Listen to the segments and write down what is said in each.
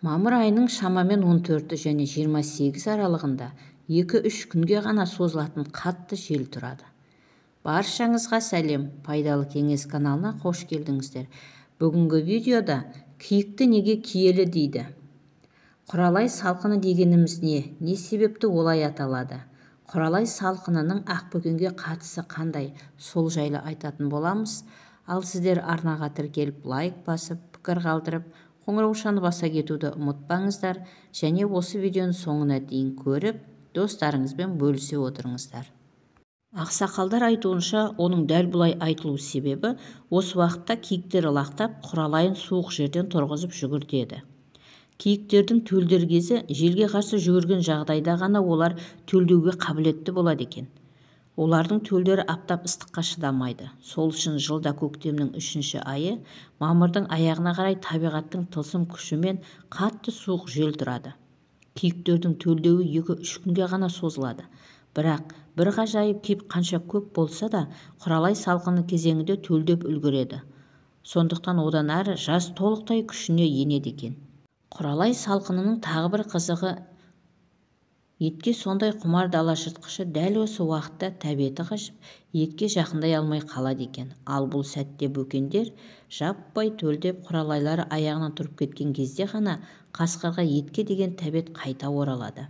Мамыр айының шамамен 14 және 28 аралығында 2-3 күнге ғана созылатын қатты жел тұрады. Баршаңызға сәлем, пайдалы кеңес каналына қош келдіңіздер. Бүгінгі видеода киікті неге киелі дейді? Құралай салқыны дегеніміз не себепті олай аталады? Құралай салқынының ақбөкенге қатысы қандай? Сол жайлы айтатын боламыз. Ал сіздер арнаға тіркеліп лайк басып, пікір қалдырып, қоңыраушаны баса кетуді ұмытпаңыздар, және осы видеоның соңына дейін көріп, достарыңызбен бөлісе отырыңыздар. Ақсақалдар айтуынша, оның дәл бұлай айтылу себебі, осы уақытта киіктер лақтап, құралайын суық жерден тұрғызып жүгіртеді. Киіктердің төлдер кезі желге қарсы жүгірген жағдайда ғана олар төлдеуге қабілетті болады екен. Олардың төлдері аптап ыстыққа шыдамайды. Сол үшін жылда көктемнің 3-ші айы, мамырдың аяғына қарай табиғаттың тылсым күшімен қатты суық жел тұрады. Киіктердің төлдеуі 2-3 күнге ғана созылады. Бірақ бір ғажайып киік қанша көп болса да, құралай салқыны кезеңінде төлдеп үлгереді. Сондықтан одан әрі жаз толықтай күшіне енеді екен. Құралай салқынының тағы бір қызығы, етке сондай құмар дала жыртқышы дәл осы уақытта тәбеті қашып, етке жақындай алмай қалады екен. Ал бұл сәтте бөкендер жаппай төлдеп құралайлары аяғынан тұрып кеткен кезде ғана қасқырға етке деген тәбет қайта оралады.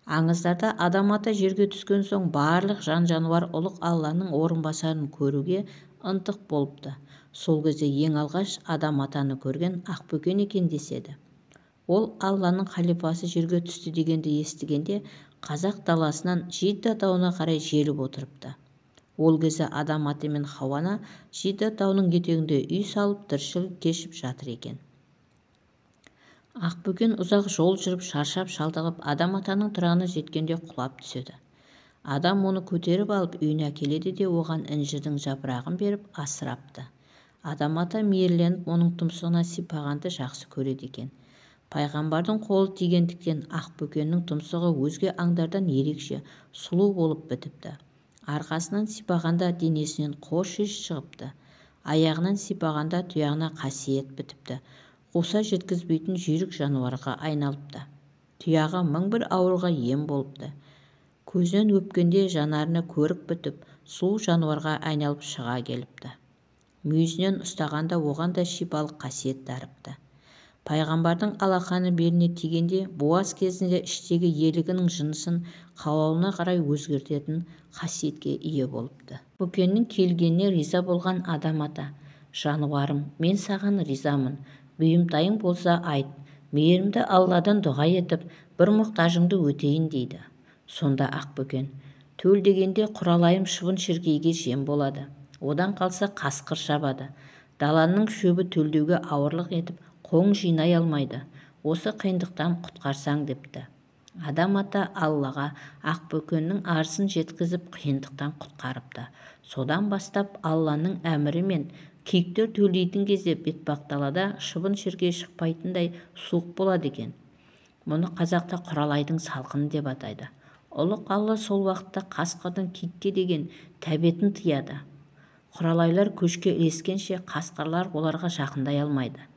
Аңыздарда адам ата жерге түскен соң барлық жан-жануар ұлық Алланың орынбасарын көруге ынтық болыпты. Сол кезде ең алғаш адам атаны көрген ақбөкен екен деседі. Ол Алланың халифасы жерге түсті дегенді естігенде қазақ даласынан Жидда тауына қарай желіп отырыпты. Ол кезде адам ата мен Хауана Жидда тауының етегінде үй салып тіршілік кешіп жатыр екен. Ақбөкен ұзақ жол жүріп шаршап шалдығып адам атаның тұрағына жеткенде құлап түседі. Адам оны көтеріп алып үйіне әкеледі де оған інжірдің жапырағын беріп асырапты. Адам ата мейірленіп оның тұмсығына сипағанды жақсы көреді екен. Пайғамбардың қолы тигендіктен ақбөкеннің тұмсығы өзге аңдардан ерекше сұлу болып бітіпті. Арқасынан сипағанда денесінен қош иіс шығыпты. Аяғынан сипағанда тұяғына қасиет бітіпті. Қуса жеткізбейтін жүйрік жануарға айналыпты. Тұяғы 1001 ауруға ем болыпты. Көзінен өпкенде жанарына көрік бітіп, сұлу жануарға айналып шыға келіпті. Мүйізінен ұстағанда оған да шипалық қасиет дарыпты. Пайғамбардың алақаны беліне тигенде буаз кезінде іштегі елігінің жынысын қалауына қарай өзгертетін қасиетке ие болыпты. Бөкеннің келгеніне риза болған адам ата: жануарым, мен саған ризамын, бұйымтайың болса айт, мейірімді Алладан дұға етіп, бір мұқтажыңды өтейін дейді. Сонда ақбөкен: төл дегенде құралайым шыбын-шіркейге жем болады. Одан қалса қасқыр шабады. Даланың шөбі төлдеуге ауырлық етіп, қоң жинай алмайды. Осы қиындықтан құтқарсаң депті. Адам ата Аллаға ақбөкеннің арысын жеткізіп қиындықтан құтқарыпты. Содан бастап Алланың әмірімен киіктер төлдейтін кезде бетпақ-далада шыбын-шіркей шықпайтындай суық болады екен. Мұны қазақта құралайдың салқыны деп атайды. Ұлық Алла сол уақытта қасқырдың киікке деген тәбетін тыяды. Құралайлар көшке ілескенше қасқырлар оларға жақындай алмайды.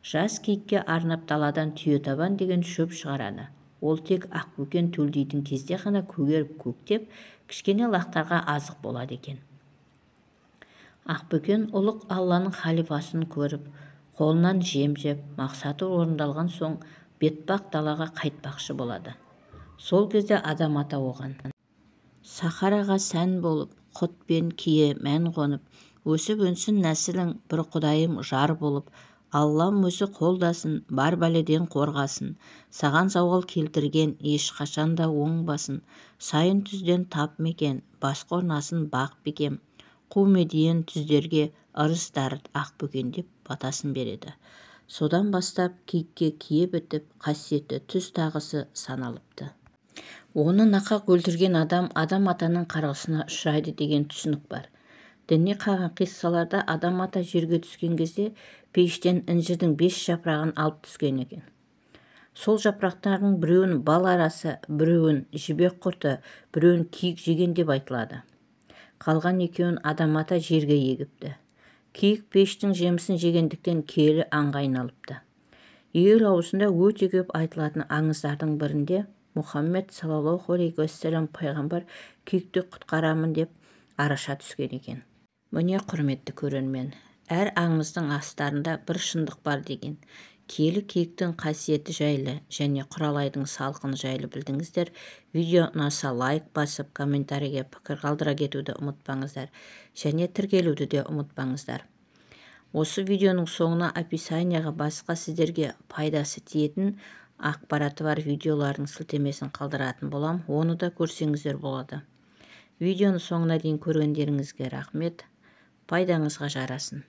Жас киікке арнап даладан түйетабан деген шөп шығарады. Ол тек ақбөкен төлдейтін кезде ғана көгеріп көктеп, кішкене лақтарға азық болады екен. Ақбөкен ұлық Алланың халифасын көріп, қолынан жем жеп, мақсаты орындалған соң бетпақ далаға қайтпақшы болады. Сол кезде адам ата оған: сахараға сән болып, құт пен кие мән қонып, өсіп өнсін нәсілің бір құдайым жар болып, Аллам өзі қолдасын, бар бәледен қорғасын, саған зауал келтірген ешқашанда оңбасын, сайын түзден тап мекен, бас қорнасын бақ бекем, қу медиен түздерге ырыс дарыт ақбөкен деп батасын береді. Содан бастап киікке кие бітіп, қасиетті түз тағысы саналыпты. Оны нақақ өлтірген адам атаның қарғысына ұшырайды деген түсінік бар. Діни қиссаларда адам ата жерге түскен кезде пейіштен інжірдің 5 жапырағын алып түскен екен. Сол жапырақтардың біреуін бал арасы, біреуін жібек құрты, біреуін киік жеген деп айтылады. Қалған екеуін адам ата жерге егіпті. Киік пештің жемісін жегендіктен киелі аңға айналыпты. ел аузында өте көп айтылатын аңыздардың бірінде Мұхаммед саллаллаху алейхи уассалам пайғамбар киікті құтқарамын деп араша түскен екен. Міне құрметті көрермен, әр аңыздың астарында бір шындық бар деген. Киелі киіктің қасиеті жайлы және Құралайдың салқыны жайлы білдіңіздер. Видео ұнаса лайк басып, комментарийге пікір қалдыра кетуді ұмытпаңыздар, және тіркелуді де ұмытпаңыздар. Осы видеоның соңына описанияға басқа сіздерге пайдасы тиетін ақпараты бар видеолардың сілтемесін қалдыратын болам, оны да көрсеңіздер болады. Видеоны соңына дейін көргендеріңізге рахмет, пайдаңызға жарасын.